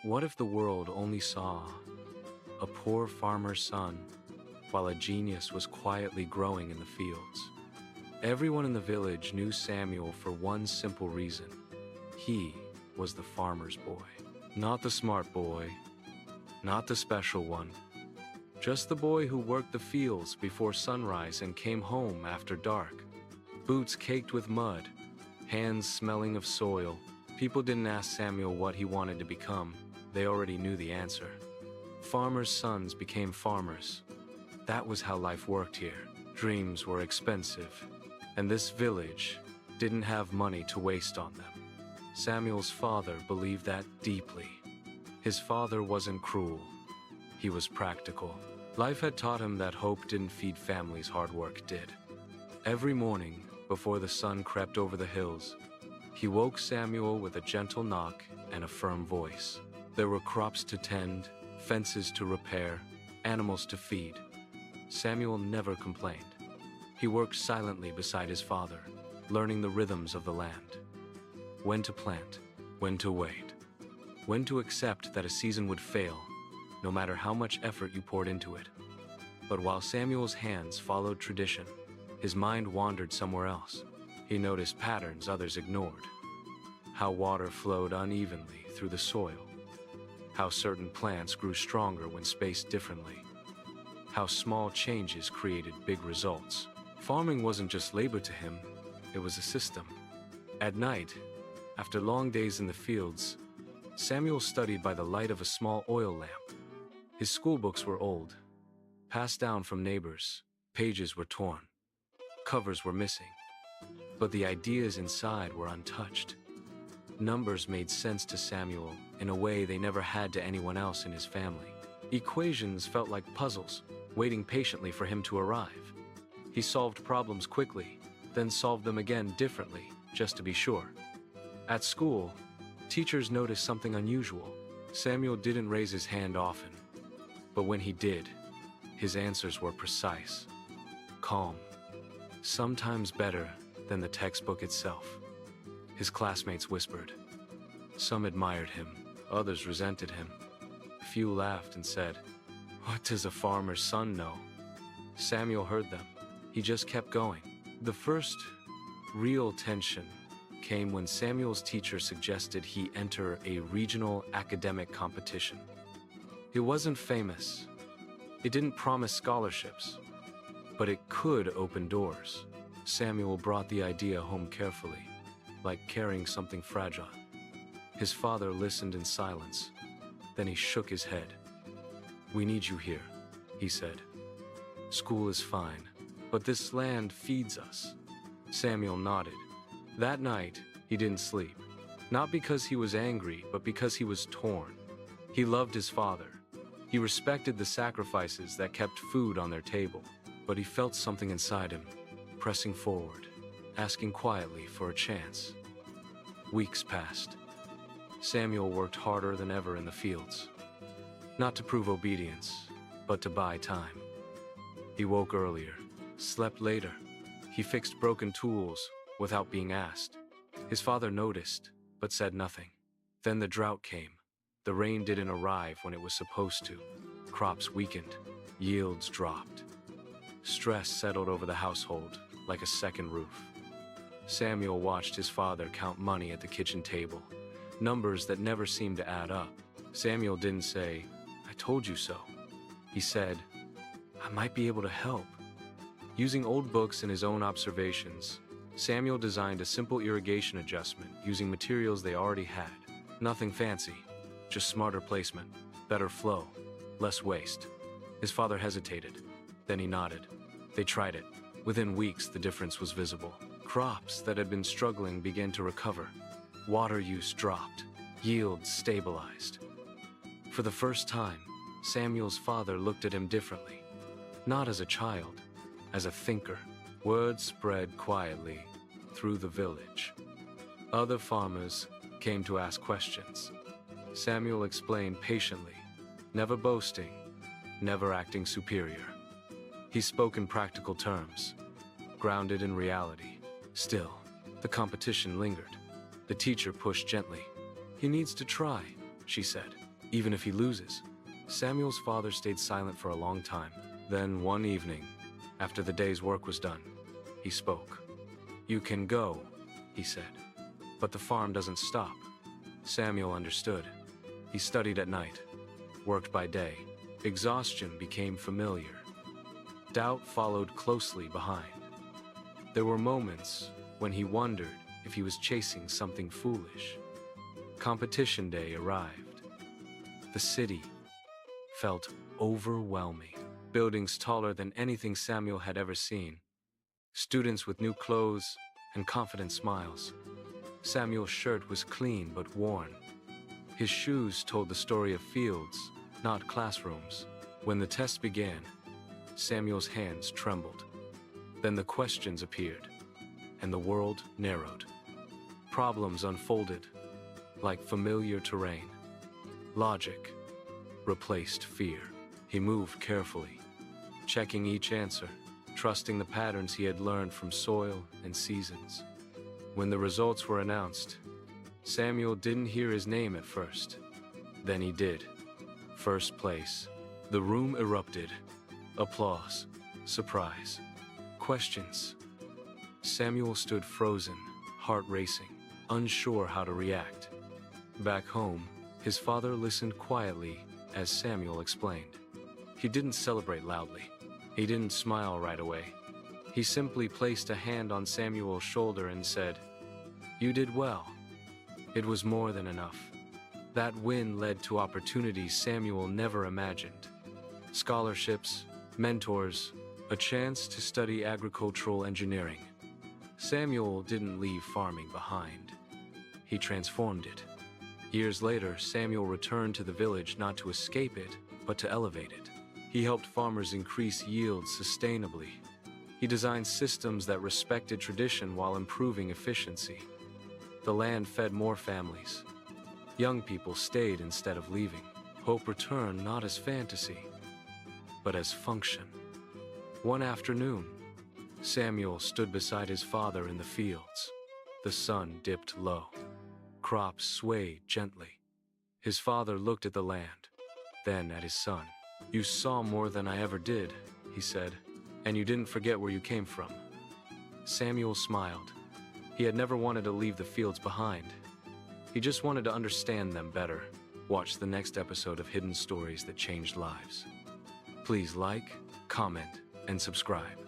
What if the world only saw a poor farmer's son while a genius was quietly growing in the fields? Everyone in the village knew Samuel for one simple reason. He was the farmer's boy. Not the smart boy, not the special one. Just the boy who worked the fields before sunrise and came home after dark. Boots caked with mud, hands smelling of soil. People didn't ask Samuel what he wanted to become. They already knew the answer. Farmers' sons became farmers. That was how life worked here. Dreams were expensive, and this village didn't have money to waste on them. Samuel's father believed that deeply. His father wasn't cruel. He was practical. Life had taught him that hope didn't feed families, hard work did. Every morning, before the sun crept over the hills, he woke Samuel with a gentle knock and a firm voice. There were crops to tend, fences to repair, animals to feed. Samuel never complained. He worked silently beside his father, learning the rhythms of the land. When to plant, when to wait, when to accept that a season would fail, no matter how much effort you poured into it. But while Samuel's hands followed tradition, his mind wandered somewhere else. He noticed patterns others ignored. How water flowed unevenly through the soil. How certain plants grew stronger when spaced differently. How small changes created big results. Farming wasn't just labor to him, it was a system. At night, after long days in the fields, Samuel studied by the light of a small oil lamp. His school books were old, passed down from neighbors. Pages were torn, covers were missing, but the ideas inside were untouched. Numbers made sense to Samuel in a way they never had to anyone else in his family. Equations felt like puzzles, waiting patiently for him to arrive. He solved problems quickly, then solved them again differently, just to be sure. At school, teachers noticed something unusual. Samuel didn't raise his hand often, but when he did, his answers were precise, calm, sometimes better than the textbook itself. His classmates whispered. Some admired him, others resented him. A few laughed and said, "What does a farmer's son know?" Samuel heard them. He just kept going. The first real tension came when Samuel's teacher suggested he enter a regional academic competition. It wasn't famous. It didn't promise scholarships, but it could open doors. Samuel brought the idea home carefully, like carrying something fragile. His father listened in silence. Then he shook his head. "We need you here," he said. "School is fine, but this land feeds us." Samuel nodded. That night, he didn't sleep. Not because he was angry, but because he was torn. He loved his father. He respected the sacrifices that kept food on their table. But he felt something inside him, pressing forward, asking quietly for a chance. Weeks passed. Samuel worked harder than ever in the fields. Not to prove obedience, but to buy time. He woke earlier, slept later. He fixed broken tools without being asked. His father noticed, but said nothing. Then the drought came. The rain didn't arrive when it was supposed to. Crops weakened. Yields dropped. Stress settled over the household like a second roof. Samuel watched his father count money at the kitchen table, numbers that never seemed to add up. Samuel didn't say, "I told you so." He said, "I might be able to help." Using old books and his own observations, Samuel designed a simple irrigation adjustment using materials they already had. Nothing fancy, just smarter placement, better flow, less waste. His father hesitated. Then he nodded. They tried it. Within weeks, the difference was visible. Crops that had been struggling began to recover. Water use dropped. Yields stabilized. For the first time, Samuel's father looked at him differently. Not as a child, as a thinker. Word spread quietly through the village. Other farmers came to ask questions. Samuel explained patiently, never boasting, never acting superior. He spoke in practical terms, grounded in reality. Still, the competition lingered. The teacher pushed gently. "He needs to try," she said. even if he loses. Samuel's father stayed silent for a long time. Then one evening, after the day's work was done, he spoke. "You can go," he said. "But the farm doesn't stop." Samuel understood. He studied at night, worked by day. Exhaustion became familiar. Doubt followed closely behind. There were moments when he wondered if he was chasing something foolish. Competition day arrived. The city felt overwhelming. Buildings taller than anything Samuel had ever seen. Students with new clothes and confident smiles. Samuel's shirt was clean but worn. His shoes told the story of fields, not classrooms. When the test began, Samuel's hands trembled. Then the questions appeared, and the world narrowed. Problems unfolded like familiar terrain. Logic replaced fear. He moved carefully, checking each answer, trusting the patterns he had learned from soil and seasons. When the results were announced, Samuel didn't hear his name at first. Then he did. First place. The room erupted. Applause. Surprise. Questions. Samuel stood frozen, heart racing, unsure how to react. Back home, his father listened quietly as Samuel explained. He didn't celebrate loudly. He didn't smile right away. He simply placed a hand on Samuel's shoulder and said, "You did well." It was more than enough. That win led to opportunities Samuel never imagined. Scholarships, mentors, a chance to study agricultural engineering. Samuel didn't leave farming behind. He transformed it. Years later, Samuel returned to the village not to escape it, but to elevate it. He helped farmers increase yields sustainably. He designed systems that respected tradition while improving efficiency. The land fed more families. Young people stayed instead of leaving. Hope returned not as fantasy, but as function. One afternoon, Samuel stood beside his father in the fields. The sun dipped low. Crops swayed gently. His father looked at the land, then at his son. "You saw more than I ever did," he said, "and you didn't forget where you came from." Samuel smiled. He had never wanted to leave the fields behind. He just wanted to understand them better. Watch the next episode of Hidden Stories That Changed Lives. Please like, comment, and subscribe.